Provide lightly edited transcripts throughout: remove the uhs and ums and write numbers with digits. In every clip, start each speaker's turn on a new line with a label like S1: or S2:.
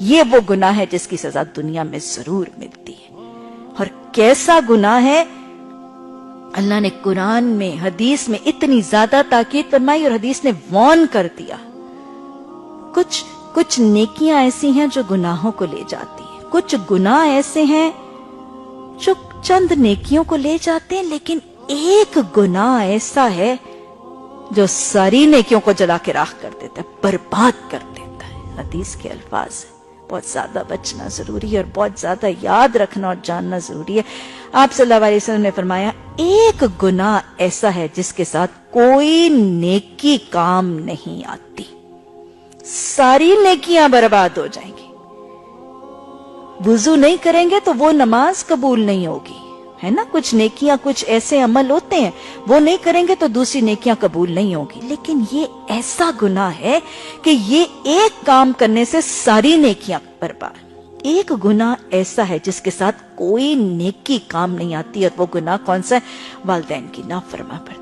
S1: یہ وہ گناہ ہے جس کی سزا دنیا میں ضرور ملتی ہے. اور کیسا گناہ ہے. اللہ نے قرآن میں حدیث میں اتنی زیادہ تاکید فرمائی اور حدیث نے وارن کر دیا. کچھ نیکیاں ایسی ہیں جو گناہوں کو لے جاتی ہیں, کچھ گناہ ایسے ہیں جو چند نیکیوں کو لے جاتے ہیں, لیکن ایک گناہ ایسا ہے جو ساری نیکیوں کو جلا کے راکھ کر دیتا ہے, برباد کر دیتا ہے. حدیث کے الفاظ ہیں, بہت زیادہ بچنا ضروری ہے اور بہت زیادہ یاد رکھنا اور جاننا ضروری ہے. آپ صلی اللہ علیہ وسلم نے فرمایا ایک گناہ ایسا ہے جس کے ساتھ کوئی نیکی کام نہیں آتی, ساری نیکیاں برباد ہو جائیں گی. وضو نہیں کریں گے تو وہ نماز قبول نہیں ہوگی, ہے نا. کچھ نیکیاں, کچھ ایسے عمل ہوتے ہیں وہ نہیں کریں گے تو دوسری نیکیاں قبول نہیں ہوگی. لیکن یہ ایسا گناہ ہے کہ یہ ایک کام کرنے سے ساری نیکیاں برباد. ایک گناہ ایسا ہے جس کے ساتھ کوئی نیکی کام نہیں آتی, اور وہ گناہ کون سا ہے؟ والدین کی نافرما برداری.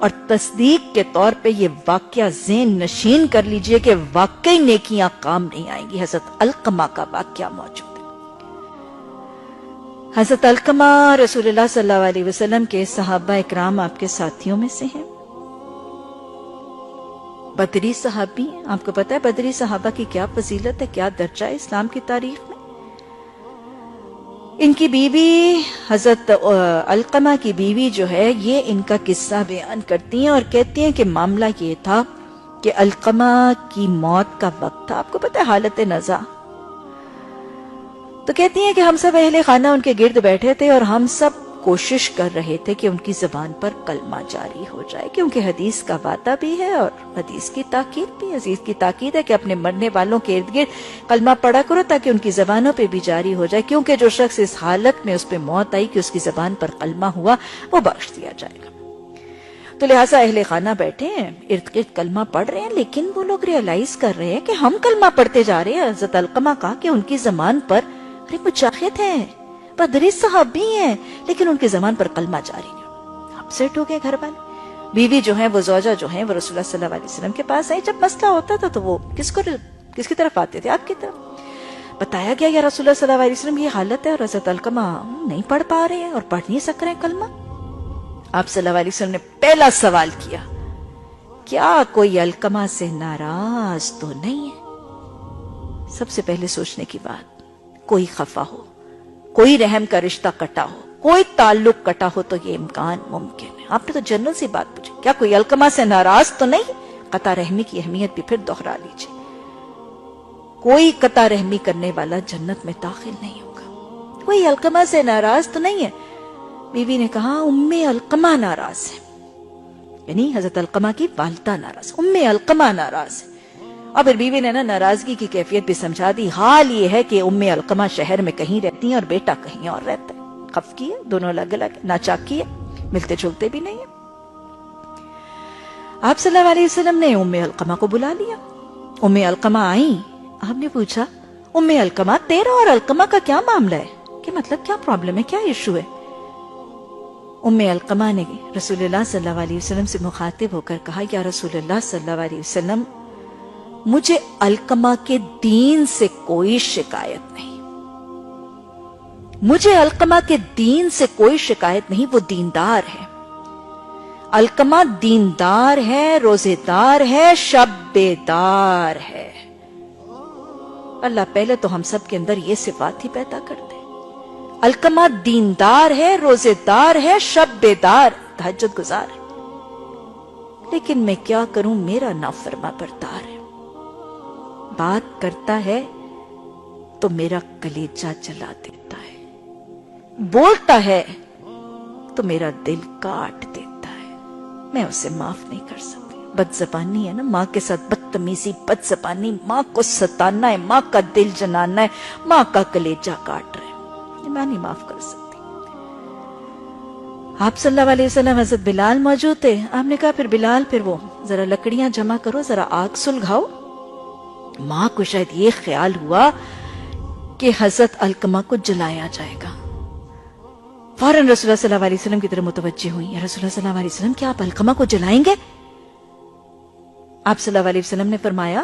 S1: اور تصدیق کے طور پہ یہ واقعہ ذہن نشین کر لیجئے کہ واقعی نیکیاں کام نہیں آئیں گی. حضرت علقمہ کا واقعہ موجود ہے. حضرت علقمہ رسول اللہ صلی اللہ علیہ وسلم کے صحابہ اکرام, آپ کے ساتھیوں میں سے ہیں. بدری صحابی. آپ کو پتا ہے بدری صحابہ کی کیا فضیلت ہے, کیا درجہ ہے اسلام کی تاریخ میں. ان کی بیوی حضرت علقمہ کی بیوی جو ہے, یہ ان کا قصہ بیان کرتی ہیں اور کہتی ہیں کہ معاملہ یہ تھا کہ علقمہ کی موت کا وقت تھا. آپ کو پتا ہے حالت نزا. تو کہتی ہیں کہ ہم سب اہل خانہ ان کے گرد بیٹھے تھے اور ہم سب کوشش کر رہے تھے کہ ان کی زبان پر کلمہ جاری ہو جائے, کیونکہ حدیث کا وعدہ بھی ہے اور حدیث کی تاکید بھی. حدیث کی تاکید ہے کہ اپنے مرنے والوں کے ارد گرد کلمہ پڑھا کرو تاکہ ان کی زبانوں پہ بھی جاری ہو جائے, کیونکہ جو شخص اس حالت میں اس پہ موت آئی کہ اس کی زبان پر کلمہ ہوا وہ بخش دیا جائے گا. تو لہٰذا اہل خانہ بیٹھے ہیں, ارد گرد کلمہ پڑھ رہے ہیں, لیکن وہ لوگ ریئلائز کر رہے ہیں کہ ہم کلمہ پڑھتے جا رہے ہیں. حضرت علقمہ کہا کہ ان کی زبان پر مجاہد ہیں, بدری صحابی ہیں, لیکن ان کی زبان پر کلمہ جاری نہیں. اپسیٹ ہو گئے گھر والے. بیوی جو ہیں, وہ زوجہ جو ہیں, وہ رسول اللہ صلی اللہ علیہ وسلم کے پاس آئی. جب مسئلہ ہوتا تھا تو وہ کس کی طرف آتے تھے؟ آپ کی طرف. بتایا گیا یا رسول اللہ صلی اللہ علیہ وسلم یہ حالت ہے, اور حضرت علقمہ نہیں پڑھ پا رہے ہیں اور پڑھ نہیں سک رہے ہیں کلمہ. آپ صلی اللہ علیہ وسلم نے پہلا سوال کیا, کیا کوئی علقمہ سے ناراض تو نہیں ہے؟ سب سے پہلے سوچنے کی بات, کوئی خفا ہو, کوئی رحم کا رشتہ کٹا ہو, کوئی تعلق کٹا ہو تو یہ امکان ممکن ہے. آپ نے تو جنرل سی بات پوچھی, کیا کوئی علقمہ سے ناراض تو نہیں؟ قطع رحمی کی اہمیت بھی پھر دوہرا لیجیے. کوئی قطع رحمی کرنے والا جنت میں داخل نہیں ہوگا. کوئی علقمہ سے ناراض تو نہیں ہے؟ بیوی نے کہا ام علقمہ ناراض ہے, یعنی حضرت علقمہ کی والدہ ناراض, ام علقمہ ناراض ہے. اور پھر بیوی نے ناراضگی کی کیفیت بھی سمجھا دی. حال یہ ہے کہ ام علقمہ شہر میں کہیں رہتی ہیں اور بیٹا کہیں اور رہتا ہے. خفقی ہے, دونوں الگ الگ, ناچاکی ہے, ملتے جلتے بھی نہیں ہیں. آپ صلی اللہ علیہ وسلم نے ام علقمہ کو بلا لیا. ام علقمہ آئیں. آپ نے پوچھا ام علقمہ تیرا اور علقمہ کا کیا معاملہ ہے, کہ مطلب کیا پرابلم ہے, کیا ایشو ہے؟ ام علقمہ نے رسول اللہ صلی اللہ علیہ وسلم سے مخاطب ہو کر کہا, یا رسول اللہ صلی اللہ علیہ وسلم, مجھے علقمہ کے دین سے کوئی شکایت نہیں. مجھے علقمہ کے دین سے کوئی شکایت نہیں, وہ دیندار ہے. علقمہ دیندار ہے, روزے دار ہے, شب بیدار ہے. اللہ پہلے تو ہم سب کے اندر یہ صفات ہی پیدا کر دے. علقمہ دیندار ہے, روزے دار ہے, شب بیدار, تہجد گزار ہے. لیکن میں کیا کروں, میرا نافرما بردار ہے. بات کرتا ہے تو میرا کلیجہ جلا دیتا ہے, بولتا ہے تو میرا دل کاٹ دیتا ہے. میں اسے معاف نہیں کر سکتی. بد زبانی ہے نا, ماں کے ساتھ بدتمیزی, بد زبانی, ماں کو ستانا ہے, ماں کا دل جلانا ہے, ماں کا کلیجہ کاٹ رہا ہے, میں نہیں معاف کر سکتی. آپ صلی اللہ علیہ وسلم, حضرت بلال موجود تھے. آپ نے کہا پھر بلال, پھر وہ ذرا لکڑیاں جمع کرو, ذرا آگ سلگاؤ. ماں کو شاید یہ خیال ہوا کہ حضرت علقمہ کو جلایا جائے گا. فوراً رسول اللہ صلی اللہ علیہ وسلم کی طرف متوجہ ہوئی. یا رسول اللہ صلی اللہ علیہ وسلم, کیا آپ علقمہ کو جلائیں گے؟ آپ صلی اللہ علیہ وسلم نے فرمایا